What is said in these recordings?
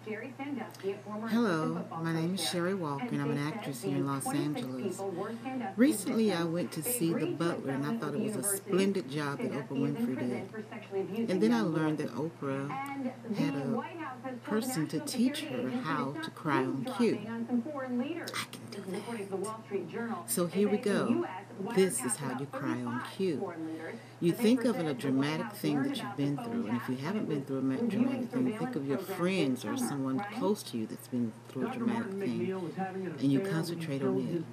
Hello, my name is Sherry Walker, and I'm an actress here in Los Angeles. Recently, I went to see The Butler, and I thought it was a splendid job that Oprah Winfrey did. And then I learned that Oprah had a person to teach her how to cry on cue. I can do that. So here we go. This is how you cry on cue. You think of a dramatic thing that you've been through, and if you haven't been through a dramatic thing, think of your friends or someone close to you that's been through a dramatic thing, and you concentrate on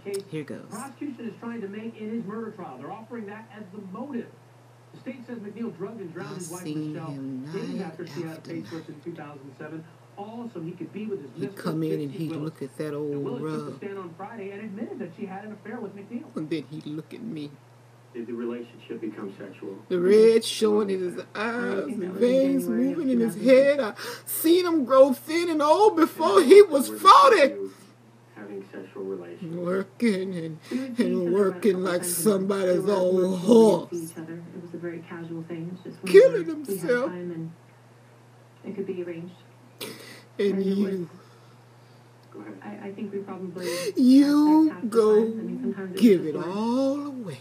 it. Here goes. The prosecution is trying to make in his murder trial. They're offering that as the motive. The state says McNeil drugged and drowned his wife Michelle days after she had a facelift in 2007. Also, he could be with his mistress. He'd come in and he'd look at that old rug. Stand on Friday and admitted that she had an affair with McNeil. And then he'd look at me. Did the relationship become sexual? The red showing in his eyes, the veins moving in his head. I seen him grow thin and old before he was 40. Having sexual relations. Working and working like somebody's old horse. It was a very casual thing. It's just killing himself. And it could be arranged. And you. Go ahead. I think we probably. You go give it all away.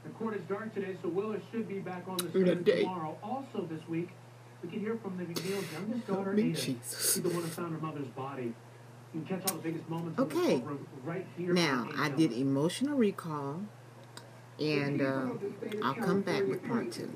The court is dark today, so Willis should be back on the stand tomorrow. Also this week, we can hear from the McNeil's youngest daughter, Ada. She's the one who found her mother's body. You can catch all the biggest moments in the courtroom right here. Now, I did emotional recall, and I'll come back with part 2.